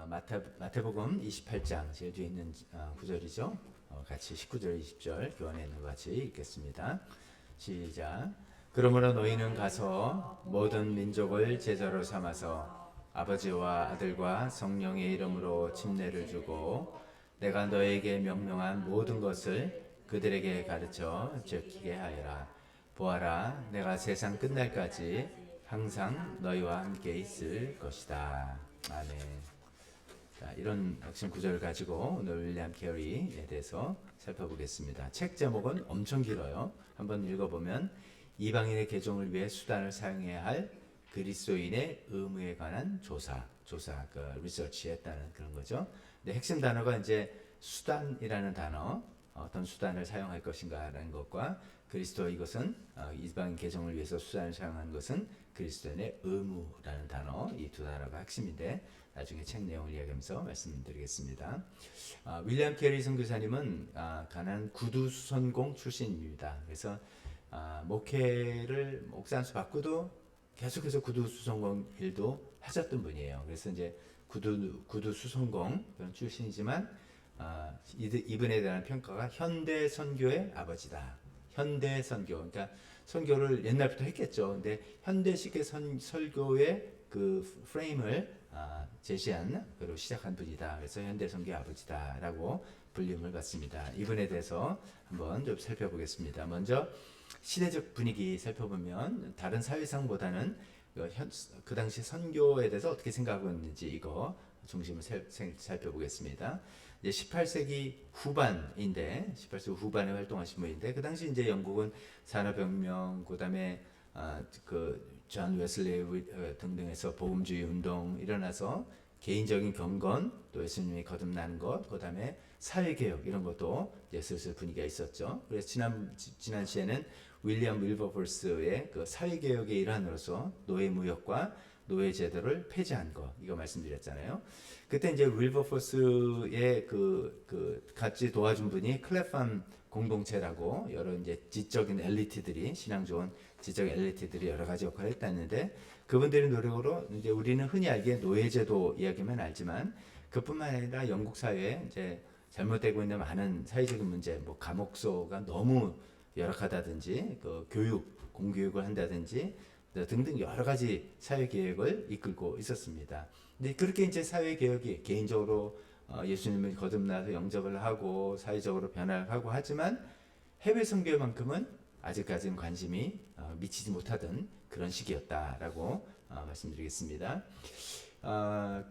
마태복음 28장 제일 뒤에 있는 구절이죠. 같이 19절 20절 교환해 있는 것 같이 읽겠습니다. 시작. 그러므로 너희는 가서 모든 민족을 제자로 삼아서 아버지와 아들과 성령의 이름으로 침례를 주고 내가 너에게 명령한 모든 것을 그들에게 가르쳐 지키게 하여라. 보아라, 내가 세상 끝날까지 항상 너희와 함께 있을 것이다. 아멘. 자, 이런 핵심 구절을 가지고 오늘 윌리엄 캐리에 대해서 살펴보겠습니다. 책 제목은 엄청 길어요. 한번 읽어보면 이방인의 개종을 위해 수단을 사용해야 할 그리스도인의 의무에 관한 그 리서치했다는 그런 거죠. 근데 핵심 단어가 이제 수단이라는 단어, 어떤 수단을 사용할 것인가라는 것과 그리스도 이것은 이방인 개종을 위해서 수단을 사용하는 것은 그리스도인의 의무라는 단어, 이 두 단어가 핵심인데 나중에 책 내용을 이야기하면서 말씀드리겠습니다. 윌리엄 캐리 선교사님은 가난 구두 수선공 출신입니다. 그래서 목회를 목사한수 받고도 계속해서 구두 수선공 일도 하셨던 분이에요. 그래서 이제 구두 수선공 그런 출신이지만 이분에 대한 평가가 현대 선교의 아버지다. 현대 선교, 그러니까 선교를 옛날부터 했겠죠. 근데 현대식의 설교의 그 프레임을 제시한 그리고 시작한 분이다. 그래서 현대 선교의 아버지다라고 불림을 받습니다. 이분에 대해서 한번 좀 살펴보겠습니다. 먼저 시대적 분위기 살펴보면 다른 사회상보다는 그 당시 선교에 대해서 어떻게 생각하고 있는지 이거 중심을 살펴보겠습니다. 이제 18세기 후반인데 18세기 후반에 활동하신 분인데 그 당시 이제 영국은 산업혁명 그다음에 그존 웨슬리 등등에서 복음주의 운동 일어나서 개인적인 경건 또 예수님이 거듭나는 것 그다음에 사회개혁 이런 것도 이제 슬슬 분위기가 있었죠. 그래서 지난 시에는 윌리엄 윌버포스의 그 사회개혁의 일환으로서 노예무역과 노예제도를 폐지한 거 이거 말씀드렸잖아요. 그때 이제 윌버포스의 같이 도와준 분이 클래팜 공동체라고 여러 이제 지적인 엘리트들이 신앙 좋은 지적 엘리트들이 여러 가지 역할을 했다는데 그분들의 노력으로 이제 우리는 흔히 알기에 노예제도 이야기만 알지만 그뿐만 아니라 영국 사회에 이제 잘못되고 있는 많은 사회적인 문제, 뭐 감옥소가 너무 열악하다든지 그 공교육을 한다든지 등등 여러 가지 사회 개혁을 이끌고 있었습니다. 근데 그렇게 이제 사회 개혁이 개인적으로 예수님을 거듭나서 영접을 하고 사회적으로 변화를 하고 하지만 해외 선교만큼은 아직까지는 관심이 미치지 못하던 그런 시기였다라고 말씀드리겠습니다.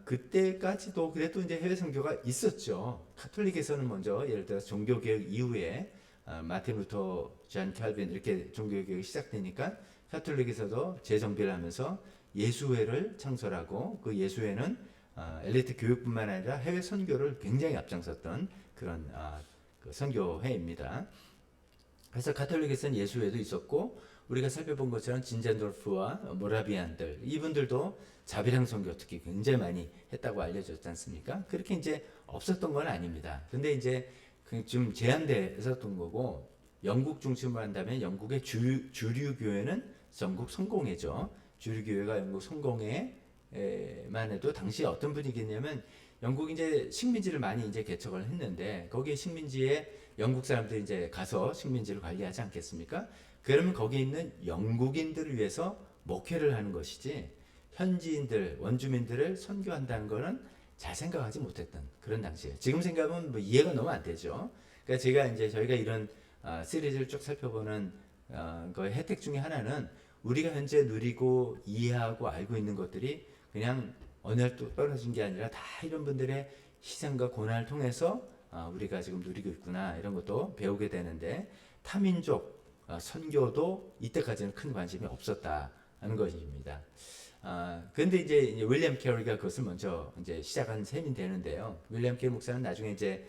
그때까지도 그래도 이제 해외 선교가 있었죠. 카톨릭에서는 먼저 예를 들어 종교 개혁 이후에 마틴 루터, 존 칼빈 이렇게 종교 개혁이 시작되니까 카톨릭에서도 재정비를 하면서 예수회를 창설하고 그 예수회는 엘리트 교육뿐만 아니라 해외 선교를 굉장히 앞장섰던 그런 그 선교회입니다. 그래서 카톨릭에서는 예수회도 있었고 우리가 살펴본 것처럼 진젠돌프와 모라비안들 이분들도 자비랑 선교 특히 굉장히 많이 했다고 알려졌지 않습니까? 그렇게 이제 없었던 건 아닙니다. 근데 이제 좀 제한되었던 거고 영국 중심으로 한다면 영국의 주류 교회는 전국 성공회죠. 주류 교회가 영국 성공회만 해도 당시 어떤 분위기냐면 영국 이제 식민지를 많이 이제 개척을 했는데 거기에 식민지에 영국 사람들이 이제 가서 식민지를 관리하지 않겠습니까? 그러면 거기 있는 영국인들을 위해서 목회를 하는 것이지 현지인들 원주민들을 선교한다는 거는 잘 생각하지 못했던 그런 당시에 지금 생각하면 뭐 이해가 너무 안 되죠. 그러니까 저희가 이런 시리즈를 쭉 살펴보는 그 혜택 중에 하나는 우리가 현재 누리고 이해하고 알고 있는 것들이 그냥 어느 날 또 떨어진 게 아니라 다 이런 분들의 희생과 고난을 통해서 우리가 지금 누리고 있구나 이런 것도 배우게 되는데 타민족 선교도 이때까지는 큰 관심이 없었다는 것입니다. 그런데 이제 윌리엄 캐리가 그것을 먼저 이제 시작한 셈이 되는데요. 윌리엄 캐리 목사는 나중에 이제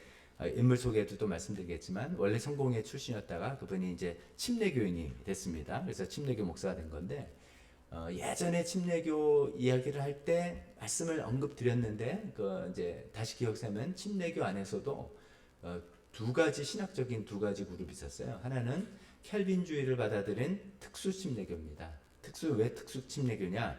인물 소개에도 또 말씀드리겠지만 원래 성공회 출신이었다가 그분이 이제 침례교인이 됐습니다. 그래서 침례교 목사가 된 건데 예전에 침례교 이야기를 할 때 말씀을 언급드렸는데 이제 다시 기억하면 침례교 안에서도 신학적인 두 가지 그룹이 있었어요. 하나는 켈빈주의를 받아들인 특수 침례교입니다. 왜 특수 침례교냐?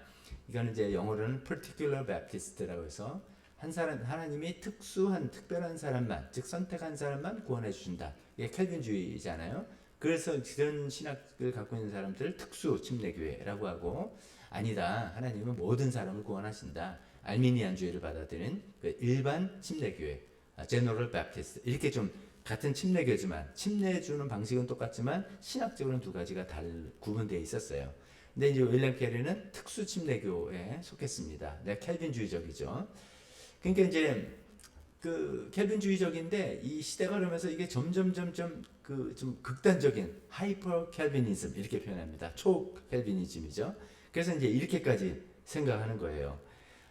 이거는 이제 영어로는 particular Baptist라고 해서 하나님이 특별한 사람만, 즉 선택한 사람만 구원해 주신다. 이게 켈빈주의잖아요. 그래서 그런 신학을 갖고 있는 사람들을 특수 침례교회라고 하고, 아니다, 하나님은 모든 사람을 구원하신다. 알미니안주의를 받아들인 그 일반 침례교회, 제너럴 바프티스트, 이렇게 좀 같은 침례교지만 침례해 주는 방식은 똑같지만 신학적으로는 두 가지가 구분되어 있었어요. 근데 이제 윌리엄 캐리는 특수 침례교에 속했습니다. 네, 켈빈주의적이죠. 그러니까 이제 그 켈빈주의적인데 이 시대가 그러면서 이게 점점 그 좀 극단적인 하이퍼 켈빈이즘 이렇게 표현합니다. 초 켈빈이즘이죠. 그래서 이제 이렇게까지 생각하는 거예요.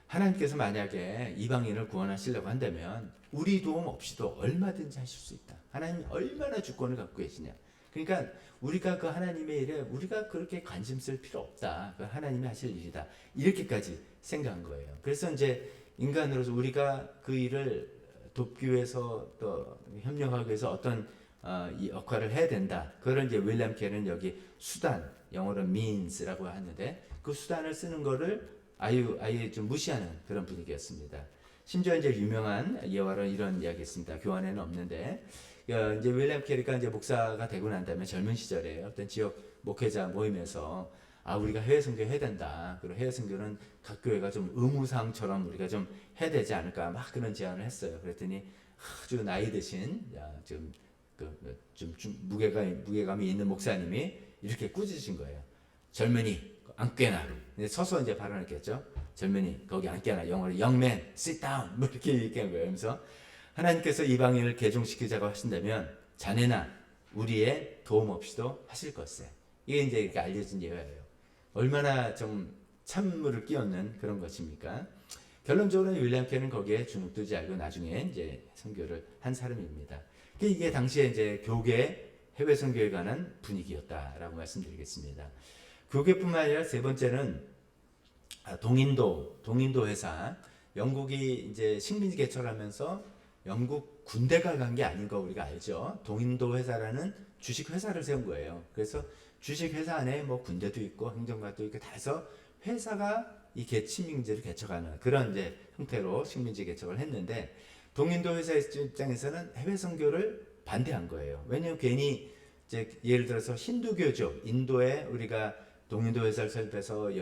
하나님께서 만약에 이방인을 구원하시려고 한다면 우리 도움 없이도 얼마든지 하실 수 있다. 하나님 얼마나 주권을 갖고 계시냐. 그러니까 우리가 그 하나님의 일에 우리가 그렇게 관심 쓸 필요 없다. 그 하나님이 하실 일이다. 이렇게까지 생각한 거예요. 그래서 이제 인간으로서 우리가 그 일을 돕기 위해서 또 협력하기 위해서 어떤 이 역할을 해야 된다. 그걸 이제 윌리엄 캐리는 여기 수단, 영어로 means라고 하는데 그 수단을 쓰는 거를 아예 좀 무시하는 그런 분위기였습니다. 심지어 이제 유명한 예화로 이런 이야기했습니다. 교환에는 없는데 이제 윌리엄 캐리가 이제 목사가 되고 난 다음에 젊은 시절에 어떤 지역 목회자 모임에서 우리가 해외 선교 해야 된다. 그리고 해외 선교는 각 교회가 좀 의무사항처럼 우리가 좀 해야 되지 않을까 막 그런 제안을 했어요. 그랬더니 아주 나이 드신 좀 무게감이 있는 목사님이 이렇게 꾸짖으신 거예요. 젊은이 앉게나. 서서 이제 발언했겠죠. 젊은이 거기 앉게나. 영어로 young man sit down 뭐 이렇게 얘기한 거예요. 그래서 하나님께서 이방인을 개종시키자고 하신다면 자네나 우리의 도움 없이도 하실 것세. 이게 이제 이렇게 알려진 예화예요. 얼마나 좀 찬물을 끼얹는 그런 것입니까? 결론적으로는 윌리엄 캐는 거기에 주눅들지 않고 나중에 이제 선교를 한 사람입니다. 이게 당시에 이제 교계 해외 선교에 관한 분위기였다라고 말씀드리겠습니다. 교계뿐만 아니라 세 번째는 동인도 회사. 영국이 이제 식민지 개척하면서 영국 군대가 간 게 아닌 거 우리가 알죠. 동인도 회사라는 주식 회사를 세운 거예요. 그래서 주식 회사 안에 뭐 군대도 있고 행정관도 있고 다 해서 회사가 이 식민지를 개척하는 그런 이제 형태로 식민지 개척을 했는데 동인도 회사 입장에서는 해외 선교를 반대한 거예요. 왜냐하면 괜히 이제 예를 들어서 힌두교죠. 인도에 우리가 동인도 회사를 설립해서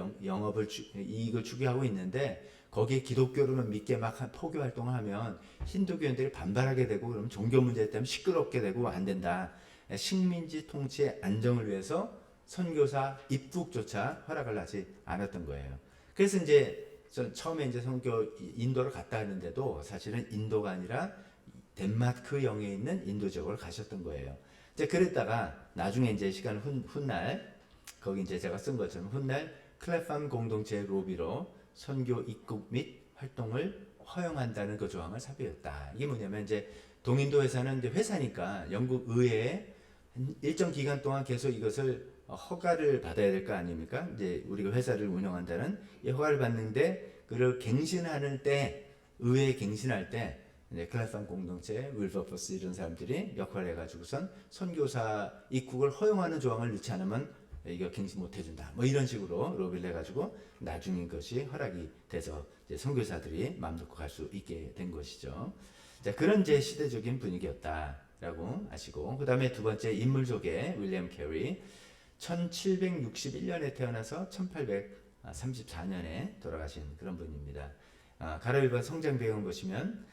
이익을 추구하고 있는데 거기에 기독교로만 믿게 막 포교 활동을 하면 힌두교인들이 반발하게 되고 그러면 종교 문제 때문에 시끄럽게 되고 안 된다. 식민지 통치의 안정을 위해서 선교사 입국조차 허락을 하지 않았던 거예요. 그래서 이제 처음에 이제 인도를 갔다 했는데도 사실은 인도가 아니라 덴마크 영에 있는 인도 지역으로 가셨던 거예요. 이제 그랬다가 나중에 이제 시간 훗날 거기 이제 제가 쓴 것처럼 훗날 클래팜 공동체 로비로 선교 입국 및 활동을 허용한다는 그 조항을 삽입했다. 이게 뭐냐면 이제 동인도 회사는 이제 회사니까 영국 의회에 일정 기간 동안 계속 이것을 허가를 받아야 될 거 아닙니까? 이제 우리가 회사를 운영한다는 이 허가를 받는데 그를 갱신하는 때 의회에 갱신할 때 클래팜 공동체, 윌버포스 이런 사람들이 역할을 해가지고선 선교사 입국을 허용하는 조항을 넣지 않으면 이거 갱신 못 해준다. 뭐 이런 식으로 로비를 해가지고 나중에 것이 허락이 돼서 이제 선교사들이 마음 놓고 갈 수 있게 된 것이죠. 자, 그런 이제 시대적인 분위기였다라고 아시고, 그 다음에 두 번째 인물 소개 윌리엄 캐리 1761년에 태어나서 1834년에 돌아가신 그런 분입니다. 가로일바 성장 배경 보시면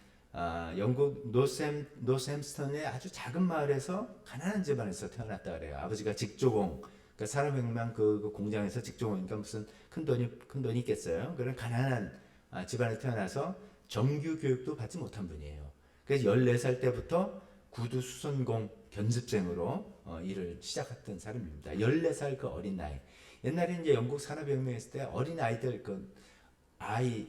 영국 노샘스턴의 아주 작은 마을에서 가난한 집안에서 태어났다 그래요. 아버지가 직조공, 그러니까 사람혁명 그 공장에서 직조공이니까 무슨 큰 돈이 있겠어요. 그런 가난한 집안에 태어나서 정규 교육도 받지 못한 분이에요. 그래서 14살 때부터 구두 수선공 견습생으로 일을 시작했던 사람입니다. 14살 그 어린 나이. 옛날에 이제 영국 산업혁명 했을 때 어린 아이들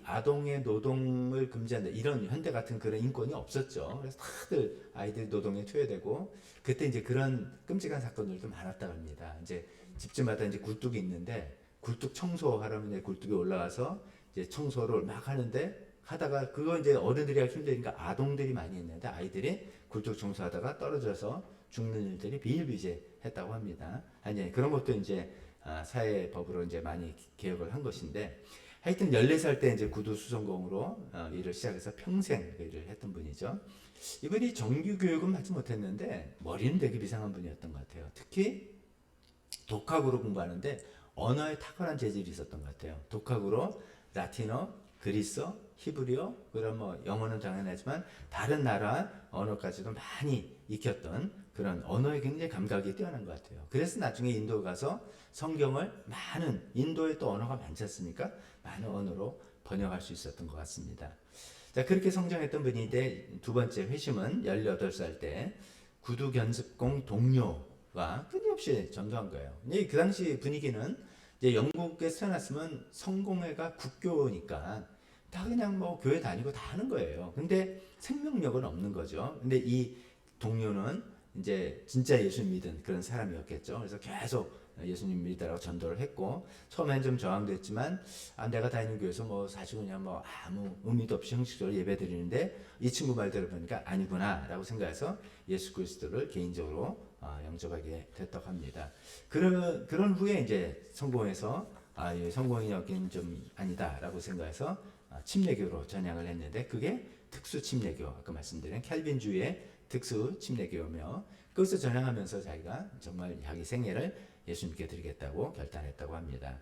아동의 노동을 금지한다 이런 현대 같은 그런 인권이 없었죠. 그래서 다들 아이들 노동에 투여되고 그때 이제 그런 끔찍한 사건들도 많았다고 합니다. 이제 집집마다 이제 굴뚝이 있는데 굴뚝 청소하려면 이제 굴뚝에 올라가서 이제 청소를 막 하다가 그거 이제 어른들이 하기 힘드니까 아동들이 많이 했는데 아이들이 굴뚝 청소하다가 떨어져서 죽는 일들이 비일비재했다고 합니다. 아니 그런 것도 이제 사회법으로 이제 많이 개혁을 한 것인데 하여튼 14살 때 이제 구두 수성공으로 일을 시작해서 평생 그 일을 했던 분이죠. 이분이 정규 교육은 받지 못했는데 머리는 되게 비상한 분이었던 것 같아요. 특히 독학으로 공부하는데 언어에 탁월한 재질이 있었던 것 같아요. 독학으로 라틴어, 그리스어, 히브리어, 그런 뭐 영어는 당연하지만 다른 나라 언어까지도 많이 익혔던 그런 언어에 굉장히 감각이 뛰어난 것 같아요. 그래서 나중에 인도 가서 성경을 많은, 인도에 또 언어가 많지 않습니까? 많은 언어로 번역할 수 있었던 것 같습니다. 자, 그렇게 성장했던 분인데 두 번째 회심은 18살 때 구두 견습공 동료가 끊임없이 전도한 거예요. 그 당시 분위기는 이제 영국에 태어났으면 성공회가 국교니까 다 그냥 뭐 교회 다니고 다 하는 거예요. 근데 생명력은 없는 거죠. 근데 이 동료는 이제 진짜 예수 믿은 그런 사람이었겠죠. 그래서 계속 예수님 믿으라고 전도를 했고 처음엔 좀 저항됐지만 내가 다니는 교회에서 뭐 사실 그냥 뭐 아무 의미도 없이 형식적으로 예배 드리는데 이 친구 말 들어보니까 아니구나 라고 생각해서 예수 그리스도를 개인적으로 영접하게 됐다고 합니다. 그런 후에 이제 성공해서 성공이 여긴 좀 아니다라고 생각해서 침례교로 전향을 했는데 그게 특수 침례교, 아까 말씀드린 캘빈주의 특수 침례교며 그것을 전향하면서 자기가 정말 자기 생애를 예수님께 드리겠다고 결단했다고 합니다.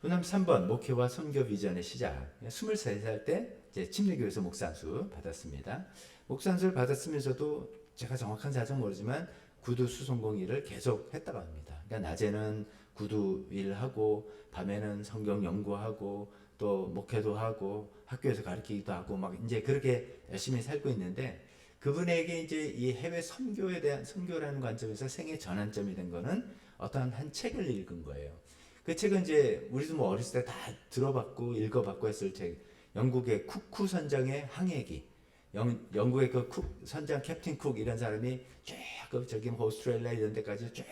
그다음 3번 목회와 선교 비전의 시작. 23살 때 이제 침례교에서 목산수 받았습니다. 목산수를 받았으면서도 제가 정확한 사정 모르지만 구두 수송공 일을 계속 했다고 합니다. 그러니까 낮에는 구두 일하고 밤에는 성경 연구하고 또 목회도 하고 학교에서 가르치기도 하고 막 이제 그렇게 열심히 살고 있는데 그분에게 이제 이 해외 선교에 대한 선교라는 관점에서 생애 전환점이 된 거는 어떤 한 책을 읽은 거예요. 그 책은 이제 우리도 뭐 어렸을 때 다 들어봤고 읽어봤고 했을 책. 영국의 쿠쿠 선장의 항해기. 영국의 그 선장 캡틴 쿡 이런 사람이 쭉 저기 오스트레일리아 이런 데까지 쭉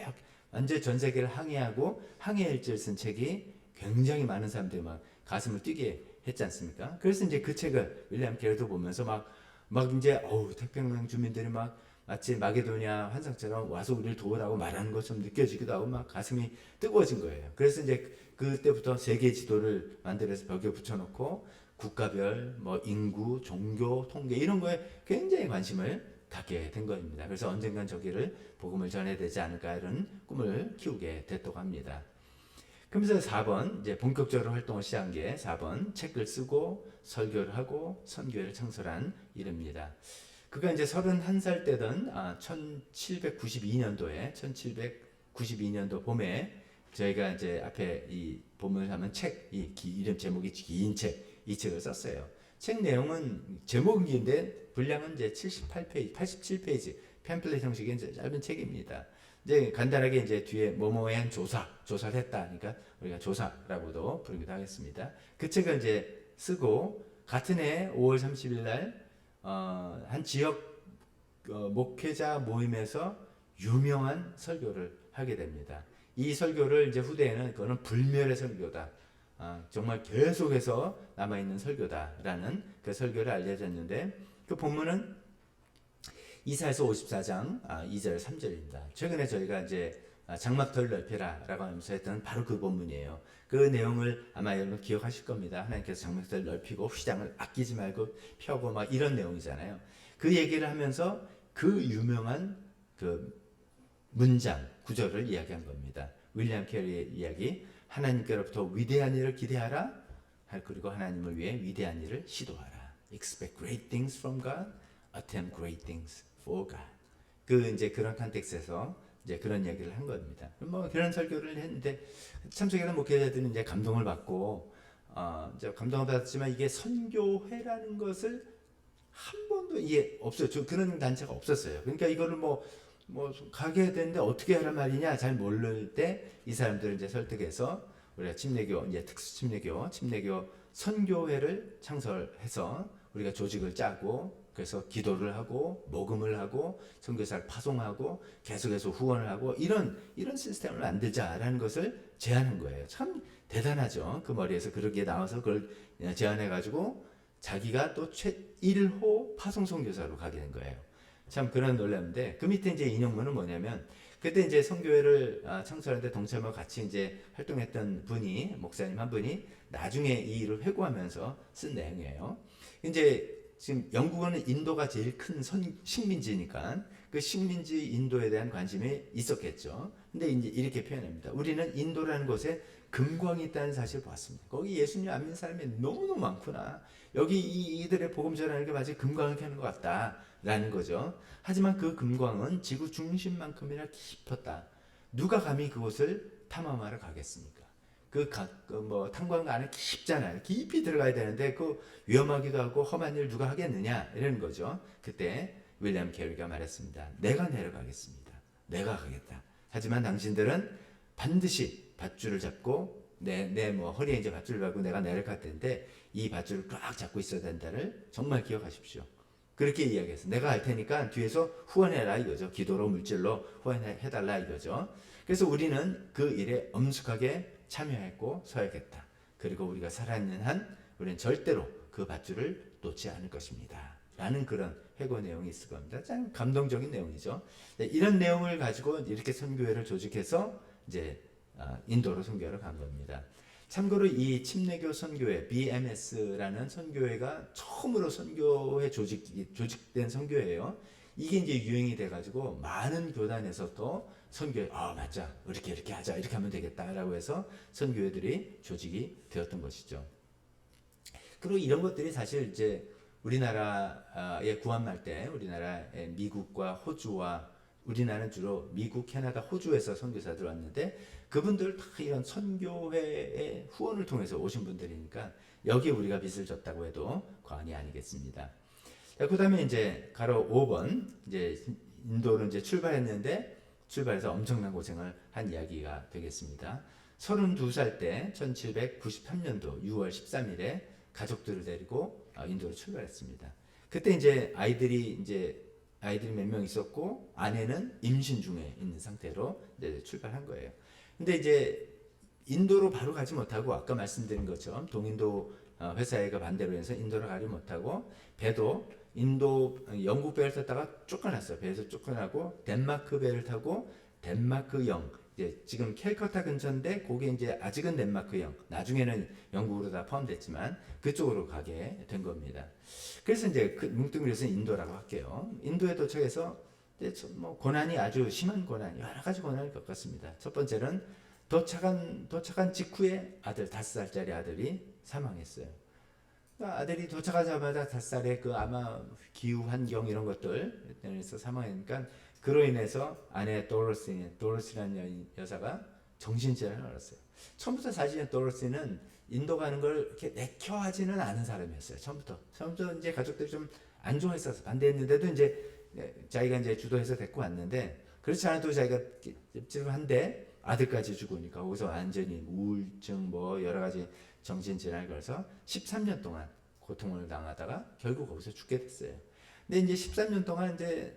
완전 전 세계를 항해하고 항해 일지를 쓴 책이 굉장히 많은 사람들이 막 가슴을 뛰게 했지 않습니까? 그래서 이제 그 책을 윌리엄 캐리도 보면서 막 이제 태평양 주민들이 막 마치 마게도냐 환상처럼 와서 우리를 도우라고 말하는 것처럼 느껴지기도 하고 막 가슴이 뜨거워진 거예요. 그래서 이제 그때부터 세계 지도를 만들어서 벽에 붙여놓고 국가별 뭐 인구, 종교, 통계 이런 거에 굉장히 관심을 갖게 된 겁니다. 그래서 언젠간 저기를 복음을 전해야 되지 않을까 이런 꿈을 키우게 됐다고 합니다. 그러면서 4번 이제 본격적으로 활동을 시작한 게 4번 책을 쓰고 설교를 하고 선교회를 창설한 일입니다. 그가 이제 31살 때던 1792년도 봄에 저희가 이제 앞에 이 본문을 하면 책, 이름 제목이 긴 책, 이 책을 썼어요. 책 내용은 제목은 긴데 분량은 이제 78페이지, 87페이지, 팸플릿 형식의 이제 짧은 책입니다. 이제 간단하게 이제 뒤에 뭐뭐에 한 조사를 했다. 그러니까 우리가 조사라고도 부르기도 하겠습니다. 그 책을 이제 쓰고 같은 해 5월 30일 날 한 지역 목회자 모임에서 유명한 설교를 하게 됩니다. 이 설교를 이제 후대에는 그거는 불멸의 설교다. 정말 계속해서 남아있는 설교다라는 그 설교를 알려졌는데 그 본문은 이사야서 54장 2절 3절입니다. 최근에 저희가 이제 장막터를 넓혀라라고 하면서 했던 바로 그 본문이에요. 그 내용을 아마 여러분 기억하실 겁니다. 하나님께서 장막터를 넓히고 휘장을 아끼지 말고 펴고 막 이런 내용이잖아요. 그 얘기를 하면서 그 유명한 그 문장 구절을 이야기한 겁니다. 윌리엄 캐리의 이야기. 하나님께로부터 위대한 일을 기대하라. 그리고 하나님을 위해 위대한 일을 시도하라. Expect great things from God. Attempt great things for God. 그 이제 그런 컨텍스트에서 이제 그런 얘기를 한 겁니다. 뭐 그런 설교를 했는데 참석했던 목회자들은 이제 감동을 받고 이제 감동을 받았지만 이게 선교회라는 것을 한 번도 이해 없어요. 그런 단체가 없었어요. 그러니까 이거를 뭐 가게 해야 되는데 어떻게 하란 말이냐 잘 모를 때 이 사람들을 이제 설득해서 우리가 침례교 이제 특수 침례교 선교회를 창설해서 우리가 조직을 짜고 그래서 기도를 하고 모금을 하고 선교사를 파송하고 계속해서 후원을 하고 이런 시스템을 만들자라는 것을 제안한 거예요. 참 대단하죠. 그 머리에서 그렇게 나와서 그걸 제안해 가지고 자기가 또 1호 파송 선교사로 가게 된 거예요. 참 그런 놀라운데 그 밑에 이제 인용문은 뭐냐면 그때 이제 선교회를 창설하는데 동참하고 같이 이제 활동했던 분이 목사님 한 분이 나중에 이 일을 회고하면서 쓴 내용이에요. 이제 지금 영국은 인도가 제일 큰 식민지니까 그 식민지 인도에 대한 관심이 있었겠죠. 근데 이제 이렇게 표현합니다. 우리는 인도라는 곳에 금광이 있다는 사실을 봤습니다. 거기 예수님 안 믿는 사람이 너무너무 많구나. 여기 이들의 복음 전하는 게 마치 금광을 캐는 것 같다라는 거죠. 하지만 그 금광은 지구 중심만큼이나 깊었다. 누가 감히 그곳을 탐험하러 가겠습니까? 뭐 탄광가 안에 깊잖아요. 깊이 들어가야 되는데 그 위험하기도 하고 험한 일 누가 하겠느냐 이런 거죠. 그때 윌리엄 캐리가 말했습니다. 내가 내려가겠습니다. 내가 가겠다. 하지만 당신들은 반드시 밧줄을 잡고 내 뭐 허리에 이제 밧줄을 잡고 내가 내려갈 텐데 이 밧줄을 꽉 잡고 있어야 된다를 정말 기억하십시오. 그렇게 이야기했어. 내가 할 테니까 뒤에서 후원해라 이거죠. 기도로 물질로 후원해달라 이거죠. 그래서 우리는 그 일에 엄숙하게 참여했고 서야겠다. 그리고 우리가 살아있는 한 우리는 절대로 그 밧줄을 놓지 않을 것입니다. 라는 그런 회고 내용이 있을 겁니다. 참 감동적인 내용이죠. 이런 내용을 가지고 이렇게 선교회를 조직해서 이제 인도로 선교를 간 겁니다. 참고로 이 침례교 선교회 BMS라는 선교회가 처음으로 선교회 조직된 선교회예요. 이게 이제 유행이 돼가지고 많은 교단에서 또 선교회 맞자 이렇게 하자 이렇게 하면 되겠다라고 해서 선교회들이 조직이 되었던 것이죠. 그리고 이런 것들이 사실 이제 우리나라에 구한말 때 우리나라의 미국과 호주와 우리나라는 주로 미국, 캐나다, 호주에서 선교사들 왔는데 그분들 다 이런 선교회의 후원을 통해서 오신 분들이니까 여기에 우리가 빚을 졌다고 해도 과언이 아니겠습니다. 그 다음에 이제 가로 5번 이제 인도로 이제 출발했는데 출발해서 엄청난 고생을 한 이야기가 되겠습니다. 32살 때 1793년도 6월 13일에 가족들을 데리고 인도로 출발했습니다. 그때 이제 아이들이 몇 명 있었고 아내는 임신 중에 있는 상태로 이제 출발한 거예요. 근데 이제 인도로 바로 가지 못하고 아까 말씀드린 것처럼 동인도 회사회가 반대로 해서 인도로 가지 못하고 배도 영국 배를 탔다가 쫓겨났어요. 배에서 쫓겨나고 덴마크 배를 타고 덴마크형 이제 지금 캘커타 근처인데 그게 이제 아직은 덴마크형 나중에는 영국으로 다 포함됐지만 그쪽으로 가게 된 겁니다. 그래서 이제 뭉뚱그려서 인도라고 할게요. 인도에 도착해서 뭐 고난이 아주 심한 고난 여러 가지 고난을 겪었습니다. 첫 번째는 도착한 직후에 5살짜리 아들이 사망했어요. 아들이 도착하자마자 5살에 아마 기후 환경 이런 것들 때문에서 사망하니까 그로 인해서 아내 도로시라는 여사가 정신질환을 앓았어요. 처음부터 사실 도로시는 인도 가는 걸 이렇게 내켜하지는 않은 사람이었어요. 처음부터 이제 가족들이 좀 안 좋아했어서 반대했는데도 이제 자기가 이제 주도해서 데리고 왔는데 그렇지 않아도 자기가 찝찝한데 아들까지 죽으니까 거기서 완전히 우울증 뭐 여러 가지 정신질환을 걸어서 13년 동안 고통을 당하다가 결국 거기서 죽게 됐어요. 근데 이제 13년 동안 이제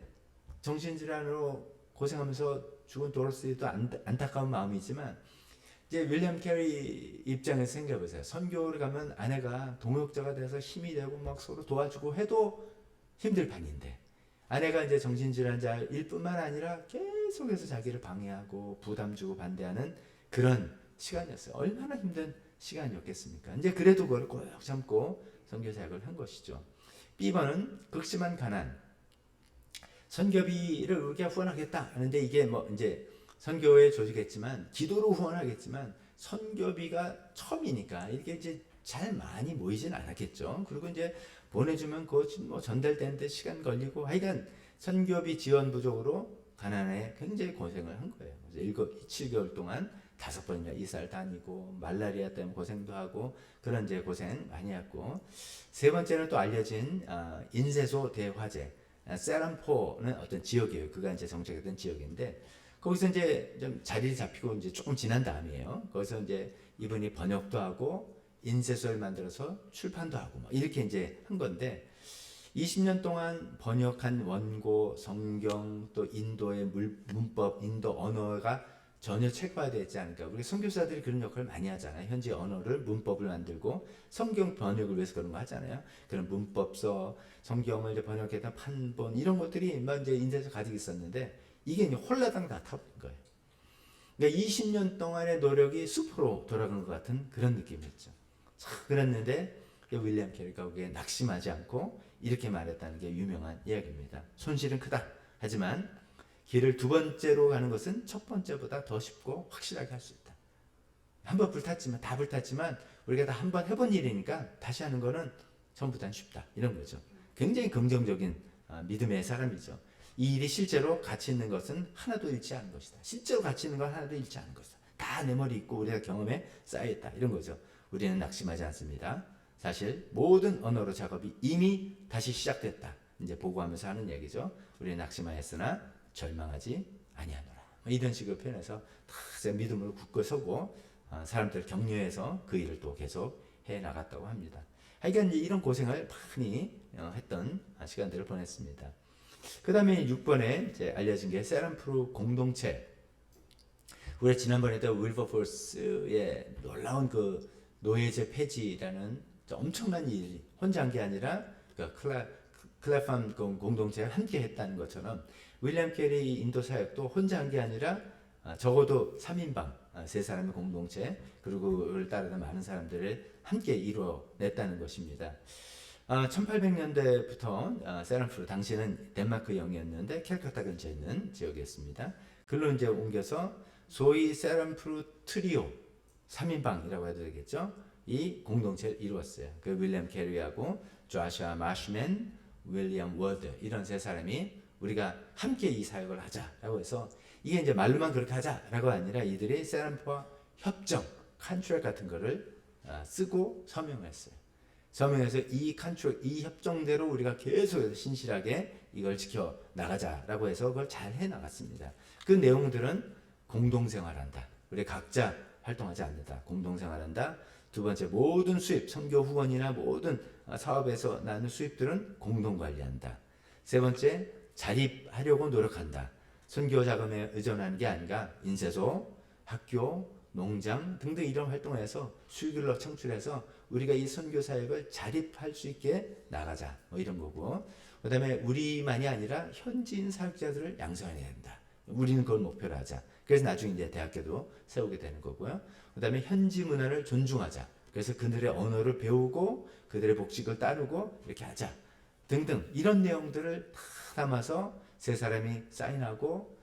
정신질환으로 고생하면서 죽은 도로스도 안타까운 마음이지만 이제 윌리엄 캐리 입장에서 생각해보세요. 선교를 가면 아내가 동역자가 돼서 힘이 되고 막 서로 도와주고 해도 힘들 판인데 아내가 이제 정신질환자일 뿐만 아니라 계속해서 자기를 방해하고 부담 주고 반대하는 그런 시간이었어요. 얼마나 힘든 시간이었겠습니까? 이제 그래도 그걸 꼭 참고 선교 사역을 한 것이죠. B번은 극심한 가난. 선교비를 우리가 후원하겠다 하는데 이게 뭐 이제 선교회 조직했지만 기도로 후원하겠지만 선교비가 처음이니까 이게 이제 잘 많이 모이진 않았겠죠. 그리고 이제 보내주면 그거 뭐 전달되는데 시간 걸리고 하여간 선교비 지원 부족으로 가난에 굉장히 고생을 한 거예요. 7개월 동안 5번이나 이사를 다니고 말라리아 때문에 고생도 하고 그런 이제 고생 많이 했고 세 번째는 또 알려진 인쇄소 대화재 세람포는 어떤 지역이에요. 그가 이제 정착했던 지역인데 거기서 이제 좀 자리 잡히고 이제 조금 지난 다음이에요. 거기서 이제 이분이 번역도 하고 인쇄소를 만들어서 출판도 하고 뭐 이렇게 이제 한 건데 20년 동안 번역한 원고, 성경, 또 인도의 문법, 인도 언어가 전혀 체계화되어 있지 않을까. 우리 선교사들이 그런 역할을 많이 하잖아요. 현지 언어를 문법을 만들고 성경 번역을 위해서 그런 거 하잖아요. 그런 문법서, 성경을 이제 번역했던 판본 이런 것들이 막 이제 인쇄소 가지고 있었는데 이게 이제 홀라당 다 타버린 거예요. 그러니까 20년 동안의 노력이 수포로 돌아간 것 같은 그런 느낌이었죠. 그랬는데 윌리엄 캐리가 거기에 낙심하지 않고 이렇게 말했다는 게 유명한 이야기입니다. 손실은 크다. 하지만 길을 두 번째로 가는 것은 첫 번째보다 더 쉽고 확실하게 할 수 있다. 한번 불탔지만 다 불탔지만 우리가 다 한번 해본 일이니까 다시 하는 거는 전부터 쉽다. 이런 거죠. 굉장히 긍정적인 믿음의 사람이죠. 이 일이 실제로 가치 있는 것은 하나도 잃지 않은 것이다. 실제로 가치 있는 건 하나도 잃지 않은 것이다. 다 내 머리 있고 우리가 경험에 쌓여있다. 이런 거죠. 우리는 낙심하지 않습니다. 사실 모든 언어로 작업이 이미 다시 시작됐다. 이제 보고하면서 하는 얘기죠. 우리는 낙심하였으나 절망하지 아니하노라. 이런 식으로 표현해서 다 믿음으로 굳게 서고 사람들을 격려해서 그 일을 또 계속 해 나갔다고 합니다. 하여간 이런 고생을 많이 했던 시간들을 보냈습니다. 그 다음에 6번에 이제 알려진 게 세럼프루 공동체. 우리가 지난번에도 윌버포스의 놀라운 그 노예제 폐지라는 엄청난 일, 혼자 한 게 아니라 클래팜 공동체가 함께 했다는 것처럼 윌리엄 캐리 인도 사역도 혼자 한 게 아니라 적어도 3인방, 세 사람의 공동체, 그리고 그를 따르는 많은 사람들을 함께 이루어냈다는 것입니다. 1800년대부터 세럼프루, 당시는 덴마크 영이었는데 캘커타 근처에 있는 지역이었습니다. 글로 이제 옮겨서 소위 세럼프루 트리오, 3인방이라고 해도 되겠죠. 이 공동체를 이루었어요. 그 윌리엄 캐리하고 조슈아 마시맨, 윌리엄 워드 이런 세 사람이 우리가 함께 이 사역을 하자라고 해서 이게 이제 말로만 그렇게 하자라고 아니라 이들이 세럼프와 협정, 컨트랙 같은 거를 쓰고 서명했어요. 서명해서 이 컨트랙, 이 협정대로 우리가 계속해서 신실하게 이걸 지켜 나가자라고 해서 그걸 잘 해 나갔습니다. 그 내용들은 공동생활한다. 우리 각자 활동하지 않는다. 공동생활한다. 두 번째, 모든 수입, 선교 후원이나 모든 사업에서 나는 수입들은 공동관리한다. 세 번째, 자립하려고 노력한다. 선교 자금에 의존하는 게 아니라 인쇄소, 학교, 농장 등등 이런 활동을 해서 수익을 창출해서 우리가 이 선교 사역을 자립할 수 있게 나가자. 뭐 이런 거고. 그 다음에 우리만이 아니라 현지인 사역자들을 양성해야 된다. 우리는 그걸 목표로 하자. 그래서 나중에 이제 대학교도 세우게 되는 거고요. 그 다음에 현지 문화를 존중하자. 그래서 그들의 언어를 배우고 그들의 복직을 따르고 이렇게 하자. 등등 이런 내용들을 다 담아서 세 사람이 사인하고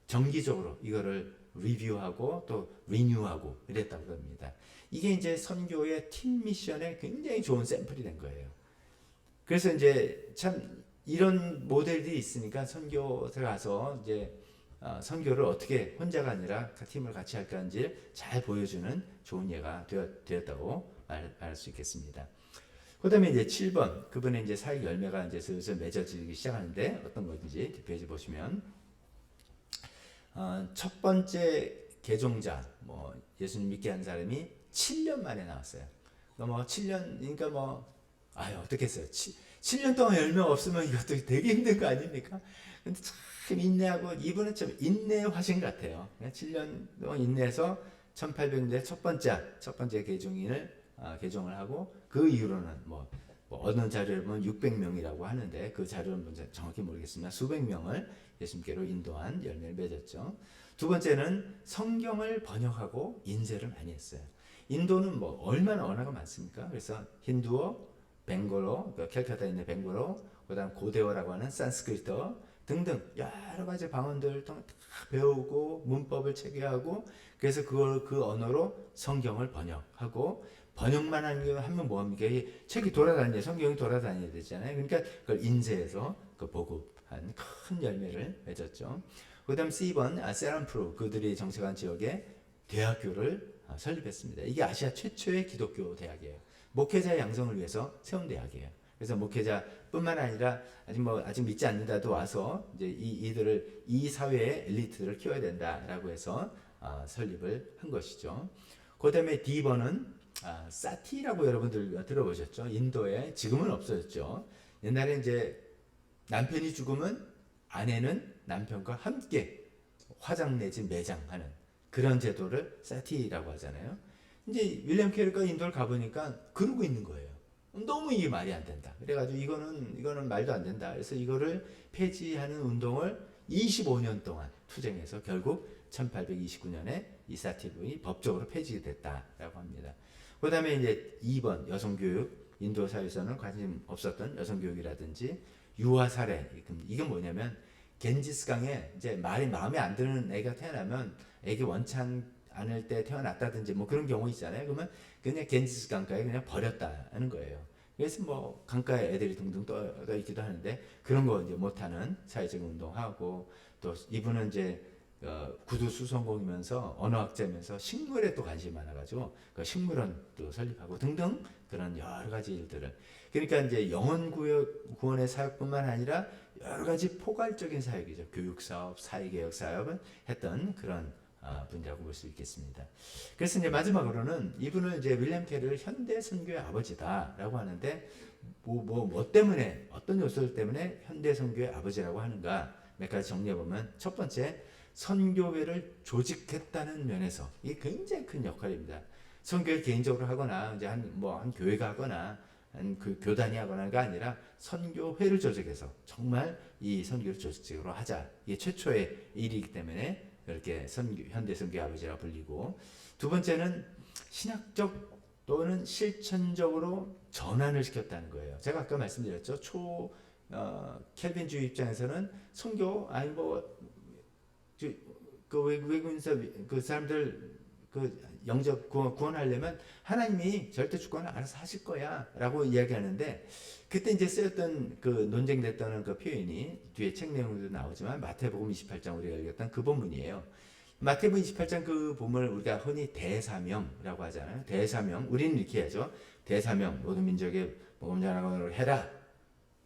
정기적으로 이거를 리뷰하고 또 리뉴하고 이랬다고 합니다. 이게 이제 선교의 팀 미션에 굉장히 좋은 샘플이 된 거예요. 그래서 이제 참 이런 모델들이 있으니까 선교사 가서 이제 선교를 어떻게 혼자가 아니라 팀을 같이 할까인지 잘 보여주는 좋은 예가 되었다고 말할 수 있겠습니다. 그 다음에 이제 7번, 그분의 이제 사역 열매가 이제 슬슬 맺어지기 시작하는데 어떤 건지 뒷페이지 보시면, 첫 번째 개종자, 뭐 예수님 믿게 한 사람이 7년 만에 나왔어요. 뭐 7년, 그러니까 뭐, 어떻게 했어요? 7년 동안 열매가 없으면 이것도 되게 힘든 거 아닙니까? 근데 참 인내하고, 이분은 참 인내의 화신 같아요. 7년 동안 인내해서 1800년대 첫 번째 개종을 하고, 그 이후로는 뭐 어느 자료를 보면 600명이라고 하는데 그 자료는 정확히 모르겠습니다. 수백 명을 예수님께로 인도한 열매를 맺었죠. 두 번째는 성경을 번역하고 인쇄를 많이 했어요. 인도는 뭐 얼마나 언어가 많습니까? 그래서 힌두어, 벵골어, 캘카타에 있는 벵골어, 그다음 고대어라고 하는 산스크리트어 등등 여러 가지 방언들을 다 배우고 문법을 체계하고, 그래서 그 언어로 성경을 번역하고, 번역만 하면 뭐합니까? 이 책이 성경이 돌아다녀야 되잖아요. 그러니까 그걸 인쇄해서 보급한 큰 열매를 맺었죠. 그 다음 C번, 세럼프루, 그들이 정착한 지역에 대학교를 설립했습니다. 이게 아시아 최초의 기독교 대학이에요. 목회자 양성을 위해서 세운 대학이에요. 그래서 목회자뿐만 아니라 아직 믿지 않는다도 와서 이제 이들을 이 사회의 엘리트를 키워야 된다라고 해서 설립을 한 것이죠. 그다음에 D번은 사티라고 여러분들 들어보셨죠? 인도에 지금은 없어졌죠. 옛날에 이제 남편이 죽으면 아내는 남편과 함께 화장 내지 매장하는 그런 제도를 사티라고 하잖아요. 이제 윌리엄 캐리가 인도를 가보니까 그러고 있는 거예요. 너무 이게 말이 안 된다. 그래가지고 이거는 말도 안 된다. 그래서 이거를 폐지하는 운동을 25년 동안 투쟁해서 결국 1829년에 이 사티브이 법적으로 폐지됐다라고 합니다. 그 다음에 이제 2번 여성교육, 인도 사회에서는 관심 없었던 여성교육이라든지 유아 살해. 이게 뭐냐면 겐지스강에 이제 말이 마음에 안 드는 애가 태어나면 애기 원치 않을 때 태어났다든지 뭐 그런 경우 있잖아요. 그러면 그냥 겐지스강가에 그냥 버렸다는 거예요. 그래서 뭐 강가에 애들이 둥둥 떠 있기도 하는데 그런 거 이제 못하는 사회적 운동하고 또 이분은 이제 구두 수성공이면서 언어학자면서 식물에 또 관심이 많아가지고 그 식물원도 설립하고 등등 그런 여러 가지 일들을 그러니까 이제 영혼 구원의 사역뿐만 아니라 여러 가지 포괄적인 사역이죠. 교육 사업, 사회개혁 사업을 했던 그런 분이라고 볼 수 있겠습니다. 그래서 이제 마지막으로는 이분을 이제 윌리엄 캐리를 현대 선교의 아버지다라고 하는데 뭐 때문에 어떤 요소들 때문에 현대 선교의 아버지라고 하는가 몇 가지 정리해 보면 첫 번째 선교회를 조직했다는 면에서 이게 굉장히 큰 역할입니다. 선교를 개인적으로 하거나 이제 한 교회가 하거나 그 교단이 하거나가 아니라 선교회를 조직해서 정말 이 선교를 조직적으로 하자. 이게 최초의 일이기 때문에 이렇게 현대 선교의 아버지라 불리고 두 번째는 신학적 또는 실천적으로 전환을 시켰다는 거예요. 제가 아까 말씀드렸죠. 켈빈주의 입장에서는 선교 아니 그 외국인사 그 사람들 그 영접 구원하려면 하나님이 절대 주권을 알아서 하실 거야라고 이야기하는데 그때 이제 쓰였던 그 논쟁됐던 그 표현이 뒤에 책 내용도 나오지만 마태복음 28장 우리가 읽었던 그 본문이에요. 마태복음 28장 그 본문을 우리가 흔히 대사명이라고 하잖아요. 대사명 우리는 이렇게 하죠. 대사명 모든 민족에 복음 전하고 해라.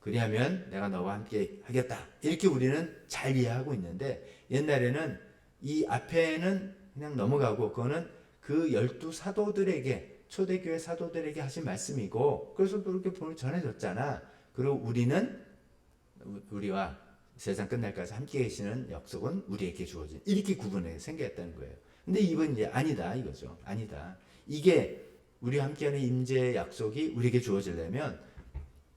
그리하면 내가 너와 함께 하겠다. 이렇게 우리는 잘 이해하고 있는데 옛날에는 이 앞에는 그냥 넘어가고 그거는 그 12사도들에게 초대교회 사도들에게 하신 말씀이고 그래서 또 이렇게 전해졌잖아. 그리고 우리와 세상 끝날까지 함께 계시는 약속은 우리에게 주어진 이렇게 구분해 생겼다는 거예요. 근데 이번 이제 아니다 이거죠. 아니다. 이게 우리와 함께하는 임재의 약속이 우리에게 주어지려면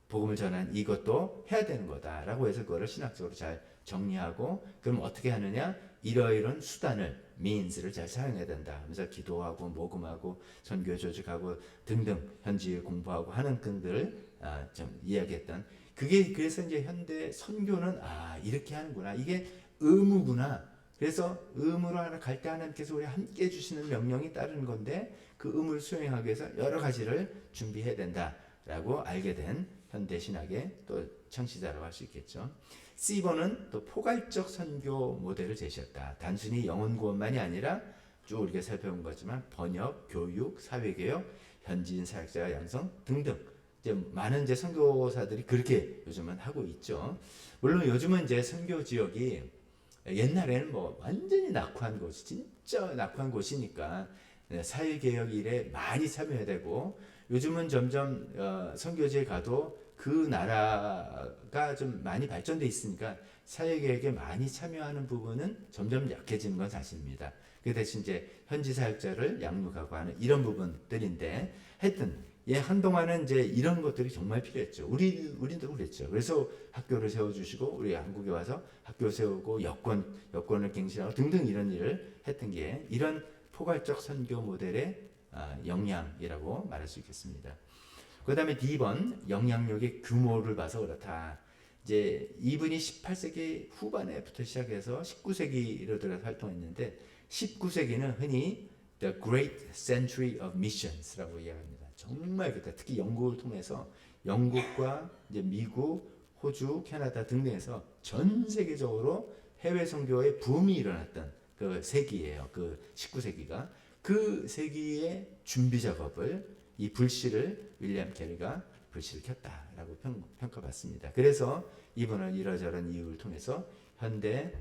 복음을 전한 이것도 해야 되는 거다라고 해서 그거를 신학적으로 잘 정리하고 그럼 어떻게 하느냐 이러이러한 수단을 means를 잘 사용해야 된다. 그래서 기도하고 모금하고 선교 조직하고 등등 현지 공부하고 하는 끈들을 좀 이야기했던 그게 그래서 이제 현대 선교는 이렇게 하는구나 이게 의무구나. 그래서 의무로 갈 때 하나님께서 우리 함께 해주시는 명령이 따르는 건데 그 의무를 수행하기 위해서 여러 가지를 준비해야 된다라고 알게 된 현대 신학의 또 창시자라고 할 수 있겠죠. C번은 또 포괄적 선교 모델을 제시했다. 단순히 영혼 구원만이 아니라 쭉 우리가 살펴본 거지만 번역, 교육, 사회개혁, 현지인 사역자 양성 등등 이제 많은 이제 선교사들이 그렇게 요즘은 하고 있죠. 물론 요즘은 이제 선교 지역이 옛날에는 뭐 완전히 낙후한 곳이 진짜 낙후한 곳이니까 사회개혁 일에 많이 참여해야 되고 요즘은 점점 선교지에 가도 그 나라가 좀 많이 발전돼 있으니까 사회개혁에 많이 참여하는 부분은 점점 약해지는 건 사실입니다. 그 대신 이제 현지 사역자를 양육하고 하는 이런 부분들인데 하여튼 한동안은 이제 이런 것들이 정말 필요했죠. 우리도 그랬죠. 그래서 학교를 세워주시고 우리 한국에 와서 학교 세우고 여권을 갱신하고 등등 이런 일을 했던 게 이런 포괄적 선교 모델의 영향이라고 말할 수 있겠습니다. 그 다음에 D번 영향력의 규모를 봐서 그렇다. 이제 이분이 18세기 후반에부터 시작해서 19세기로 들어서 활동했는데 19세기는 흔히 The Great Century of Missions라고 이야기합니다. 정말 그때 특히 영국을 통해서 영국과 이제 미국, 호주, 캐나다 등등에서 전 세계적으로 해외 선교의 붐이 일어났던 그 세기예요. 그 19세기가 그 세기의 준비 작업을 이 불씨를 윌리엄 캐리가 불씨를 켰다라고 평가받습니다. 그래서 이분은 이러저런 이유를 통해서 현대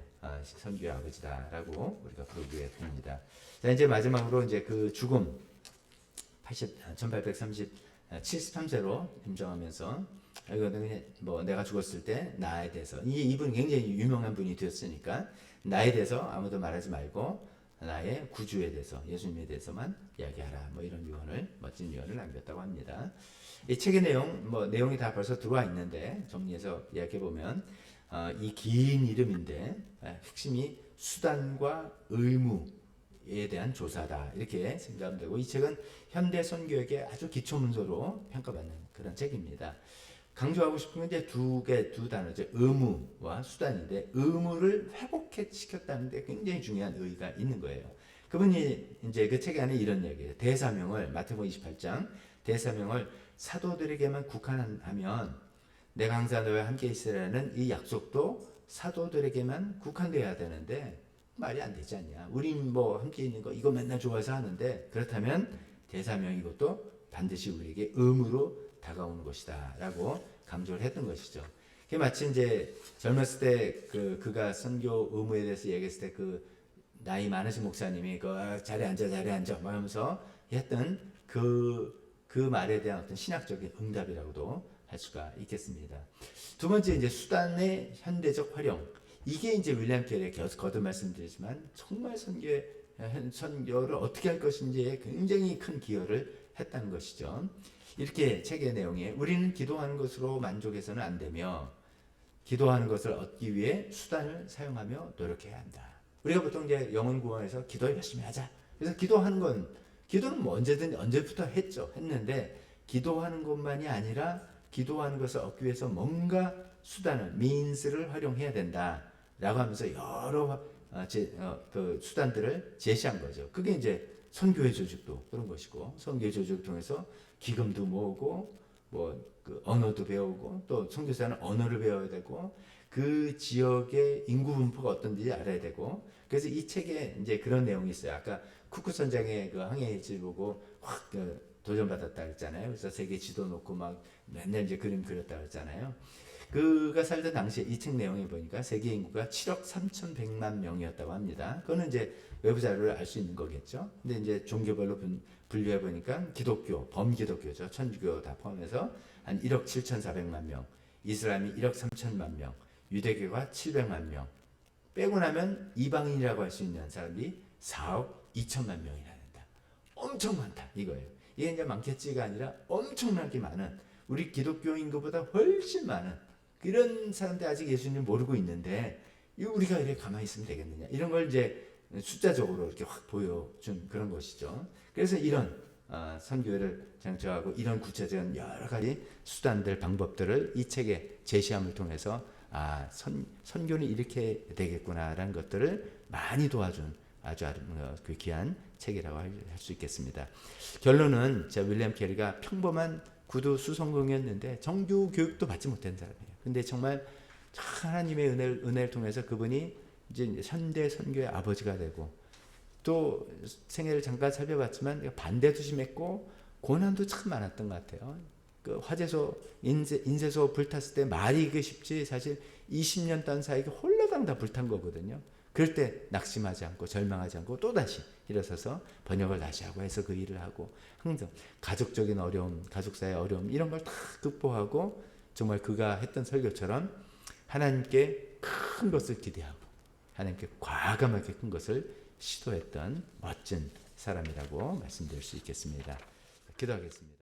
선교의 아버지다라고 우리가 부르게 됩니다. 자 이제 마지막으로 이제 그 죽음 73세로 임정하면서 이거는 뭐 내가 죽었을 때 나에 대해서 이분 굉장히 유명한 분이 되었으니까 나에 대해서 아무도 말하지 말고 나의 구주에 대해서 예수님에 대해서만 이야기하라 뭐 이런 멋진 유언을 남겼다고 합니다. 이 책의 내용이 다 벌써 들어와 있는데 정리해서 이야기해 보면 이 긴 이름인데 핵심이 수단과 의무에 대한 조사다 이렇게 생각하면 되고, 이 책은 현대 선교학의 아주 기초 문서로 평가받는 그런 책입니다. 강조하고 싶은 건 이제 두 단어죠. 의무와 수단인데, 의무를 회복시켰다는 데 굉장히 중요한 의의가 있는 거예요. 그분이 이제 그 책 안에 이런 얘기예요. 대사명을, 마태복음 28장 대사명을 사도들에게만 국한하면 내가 항상 너와 함께 있으라는 이 약속도 사도들에게만 국한돼야 되는데 말이 안 되지 않냐. 우린 뭐 함께 있는 거 이거 맨날 좋아서 하는데, 그렇다면 대사명 이것도 반드시 우리에게 의무로 다가오는 것이다 라고 강조를 했던 것이죠. 그게 마치 이제 젊었을 때 그가 선교 의무에 대해서 얘기했을 때 그 나이 많으신 목사님이 그 자리에 앉아 막 하면서 했던 그 말에 대한 어떤 신학적인 응답이라고도 할 수가 있겠습니다. 두 번째, 이제 수단의 현대적 활용. 이게 이제 윌리엄 캐리의 거듭 말씀드리지만 정말 선교를 어떻게 할 것인지에 굉장히 큰 기여를 했다는 것이죠. 이렇게 책의 내용에 우리는 기도하는 것으로 만족해서는 안 되며 기도하는 것을 얻기 위해 수단을 사용하며 노력해야 한다. 우리가 보통 이제 영혼 구원에서 기도 열심히 하자. 그래서 기도는 뭐 언제부터 했는데, 기도하는 것만이 아니라 기도하는 것을 얻기 위해서 뭔가 수단을, means를 활용해야 된다라고 하면서 여러 그 수단들을 제시한 거죠. 그게 이제 선교회 조직도 그런 것이고, 선교회 조직을 통해서 기금도 모으고, 그 언어도 배우고, 또 선교사는 언어를 배워야 되고, 그 지역의 인구 분포가 어떤지 알아야 되고, 그래서 이 책에 이제 그런 내용이 있어요. 아까 쿠크 선장의 그 항해일지 보고 확 도전받았다 했잖아요. 그래서 세계 지도 놓고 막 맨날 이제 그림 그렸다 했잖아요. 그가 살던 당시에 이 책 내용에 보니까 세계 인구가 7억 3,100만 명이었다고 합니다. 그거는 이제 외부 자료를 알 수 있는 거겠죠. 근데 이제 종교별로 분류해 보니까 기독교, 범기독교죠. 천주교 다 포함해서 한 1억 7,400만 명, 이슬람이 1억 3천만 명, 유대교가 700만 명, 빼고 나면 이방인이라고 할 수 있는 사람이 4억 2천만 명이나 된다. 엄청 많다 이거예요. 이게 이제 많겠지가 아니라 엄청나게 많은, 우리 기독교 인구보다 훨씬 많은 이런 사람들 아직 예수님 모르고 있는데, 이거 우리가 이렇게 가만히 있으면 되겠느냐, 이런 걸 이제 숫자적으로 이렇게 확 보여준 그런 것이죠. 그래서 이런 선교회를 장처하고 이런 구체적인 여러 가지 수단들, 방법들을 이 책의 제시함을 통해서 선교는 이렇게 되겠구나라는 것들을 많이 도와준 아주 그 귀한 책이라고 할 수 있겠습니다. 결론은 윌리엄 캐리가 평범한 구두 수성공이었는데 정규 교육도 받지 못한 사람이에요. 근데 정말 하나님의 은혜를 통해서 그분이 이제 현대 선교의 아버지가 되고, 또 생애를 잠깐 살펴봤지만 반대도 심했고 고난도 참 많았던 것 같아요. 그 화재소, 인쇄소 불탔을 때 말이 쉽지, 사실 20년 단 사이에 홀라당 다 불탄 거거든요. 그럴 때 낙심하지 않고 절망하지 않고 또다시 일어서서 번역을 다시 하고 해서 그 일을 하고, 항상 가족적인 어려움, 가족사의 어려움 이런 걸 다 극복하고, 정말 그가 했던 설교처럼 하나님께 큰 것을 기대하고 하나님께 과감하게 큰 것을 시도했던 멋진 사람이라고 말씀드릴 수 있겠습니다. 기도하겠습니다.